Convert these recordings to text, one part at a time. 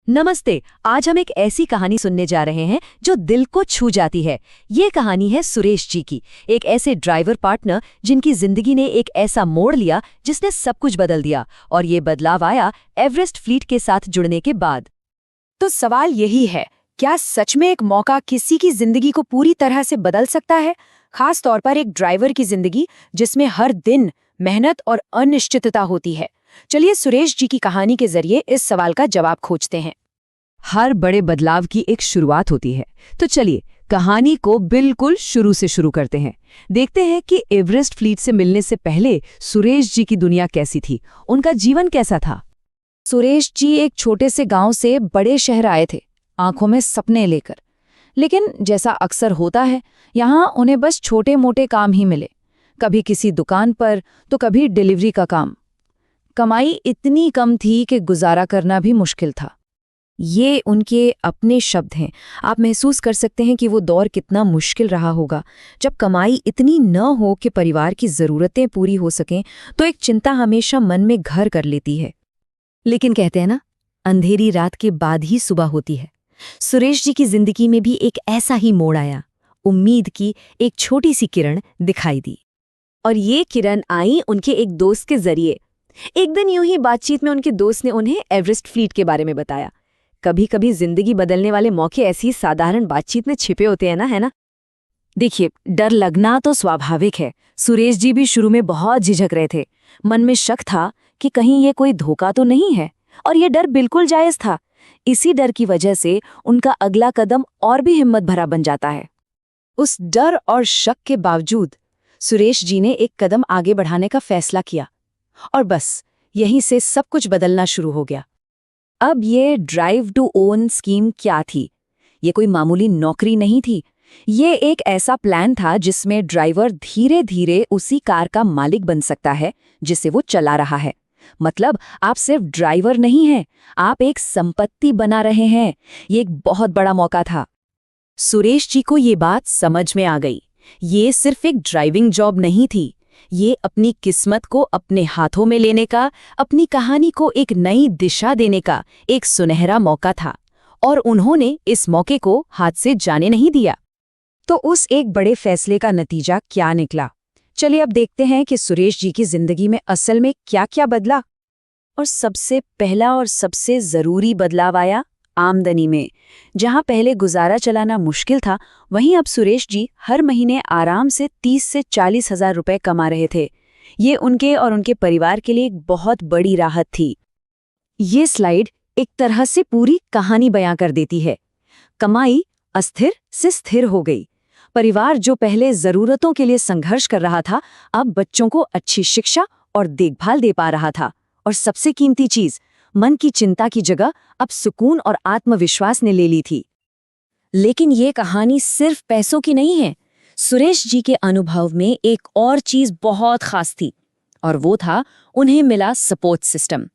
नमस्ते। आज हम एक ऐसी कहानी सुनने जा रहे हैं जो दिल को छू जाती है। ये कहानी है सुरेश जी की, एक ऐसे ड्राइवर पार्टनर जिनकी जिंदगी ने एक ऐसा मोड़ लिया जिसने सब कुछ बदल दिया। और ये बदलाव आया एवरेस्ट फ्लीट के साथ जुड़ने के बाद। तो सवाल यही है, क्या सच में एक मौका किसी की जिंदगी को पूरी तरह से बदल सकता है, खास तौर पर एक ड्राइवर की जिंदगी जिसमें हर दिन मेहनत और अनिश्चितता होती है। चलिए सुरेश जी की कहानी के जरिए इस सवाल का जवाब खोजते हैं। हर बड़े बदलाव की एक शुरुआत होती है, तो चलिए कहानी को बिल्कुल शुरू से शुरू करते हैं। देखते हैं कि एवरेस्ट फ्लीट से मिलने से पहले सुरेश जी की दुनिया कैसी थी, उनका जीवन कैसा था। सुरेश जी एक छोटे से गांव से बड़े शहर आए थे, आंखों में सपने लेकर। लेकिन जैसा अक्सर होता है, यहाँ उन्हें बस छोटे मोटे काम ही मिले, कभी किसी दुकान पर तो कभी डिलीवरी का काम। कमाई इतनी कम थी कि गुजारा करना भी मुश्किल था। ये उनके अपने शब्द हैं। आप महसूस कर सकते हैं कि वो दौर कितना मुश्किल रहा होगा, जब कमाई इतनी न हो कि परिवार की ज़रूरतें पूरी हो सकें, तो एक चिंता हमेशा मन में घर कर लेती है। लेकिन कहते हैं ना, अंधेरी रात के बाद ही सुबह होती है। सुरेश जी की जिंदगी में भी एक ऐसा ही मोड़ आया। उम्मीद की एक छोटी सी किरण दिखाई दी, और ये किरण आई उनके एक दोस्त के जरिए। एक दिन यूं ही बातचीत में उनके दोस्त ने उन्हें एवरेस्ट फ्लीट के बारे में बताया। कभी कभी जिंदगी बदलने वाले मौके ऐसी साधारण बातचीत में छिपे होते हैं ना, है ना। देखिए, डर लगना तो स्वाभाविक है। सुरेश जी भी शुरू में बहुत झिझक रहे थे। मन में शक था कि कहीं ये कोई धोखा तो नहीं है, और ये डर बिल्कुल जायज था। इसी डर की वजह से उनका अगला कदम और भी हिम्मत भरा बन जाता है। उस डर और शक के बावजूद सुरेश जी ने एक कदम आगे बढ़ाने का फैसला किया, और बस यहीं से सब कुछ बदलना शुरू हो गया। अब ये ड्राइव टू ओन स्कीम क्या थी? ये कोई मामूली नौकरी नहीं थी। ये एक ऐसा प्लान था जिसमें ड्राइवर धीरे धीरे उसी कार का मालिक बन सकता है जिसे वो चला रहा है। मतलब आप सिर्फ ड्राइवर नहीं हैं, आप एक संपत्ति बना रहे हैं। ये एक बहुत बड़ा मौका था। सुरेश जी को ये बात समझ में आ गई। ये सिर्फ एक ड्राइविंग जॉब नहीं थी, ये अपनी किस्मत को अपने हाथों में लेने का, अपनी कहानी को एक नई दिशा देने का एक सुनहरा मौका था। और उन्होंने इस मौके को हाथ से जाने नहीं दिया। तो उस एक बड़े फैसले का नतीजा क्या निकला? चलिए अब देखते हैं कि सुरेश जी की जिंदगी में असल में क्या क्या बदला। और सबसे पहला और सबसे जरूरी बदलाव आया आमदनी में। जहां पहले गुजारा चलाना मुश्किल था, वहीं अब सुरेश जी हर महीने आराम से 30 से 40 हजार रुपए कमा रहे थे। ये उनके और उनके परिवार के लिए एक बहुत बड़ी राहत थी। ये स्लाइड एक तरह से पूरी कहानी बयां कर देती है। कमाई अस्थिर से स्थिर हो गई। परिवार जो पहले जरूरतों के लिए संघर्ष कर रहा था, अब बच्चों को अच्छी शिक्षा और देखभाल दे पा रहा था। और सबसे कीमती चीज, मन की चिंता की जगह अब सुकून और आत्मविश्वास ने ले ली थी। लेकिन ये कहानी सिर्फ पैसों की नहीं है। सुरेश जी के अनुभव में एक और चीज बहुत खास थी, और वो था उन्हें मिला सपोर्ट सिस्टम।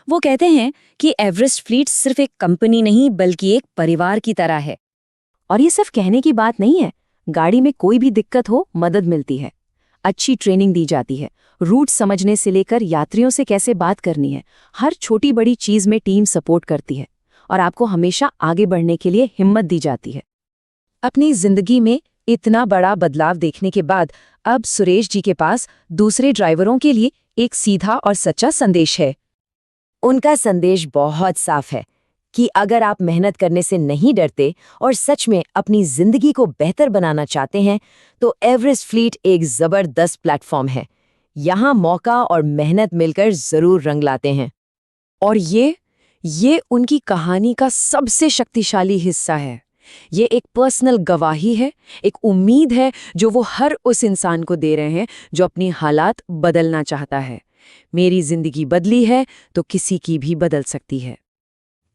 वो कहते हैं कि एवरेस्ट फ्लीट सिर्फ एक कंपनी नहीं बल्कि एक परिवार की तरह है। और ये सिर्फ कहने की बात नहीं है। गाड़ी में कोई भी दिक्कत हो, मदद मिलती है, अच्छी ट्रेनिंग दी जाती है। रूट समझने से लेकर यात्रियों से कैसे बात करनी है, हर छोटी बड़ी चीज में टीम सपोर्ट करती है, और आपको हमेशा आगे बढ़ने के लिए हिम्मत दी जाती है। अपनी जिंदगी में इतना बड़ा बदलाव देखने के बाद अब सुरेश जी के पास दूसरे ड्राइवरों के लिए एक सीधा और सच्चा संदेश है। उनका संदेश बहुत साफ है कि अगर आप मेहनत करने से नहीं डरते और सच में अपनी जिंदगी को बेहतर बनाना चाहते हैं, तो एवरेस्ट फ्लीट एक जबरदस्त प्लेटफॉर्म है। यहाँ मौका और मेहनत मिलकर जरूर रंग लाते हैं। और ये उनकी कहानी का सबसे शक्तिशाली हिस्सा है। ये एक पर्सनल गवाही है, एक उम्मीद है जो वो हर उस इंसान को दे रहे हैं जो अपनी हालात बदलना चाहता है। मेरी जिंदगी बदली है तो किसी की भी बदल सकती है।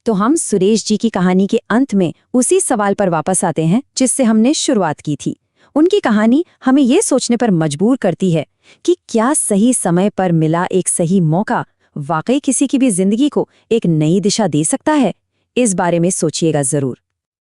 तो हम सुरेश जी की कहानी के अंत में उसी सवाल पर वापस आते हैं जिससे हमने शुरुआत की थी। उनकी कहानी हमें ये सोचने पर मजबूर करती है कि क्या सही समय पर मिला एक सही मौका वाकई किसी की भी जिंदगी को एक नई दिशा दे सकता है। इस बारे में सोचिएगा जरूर।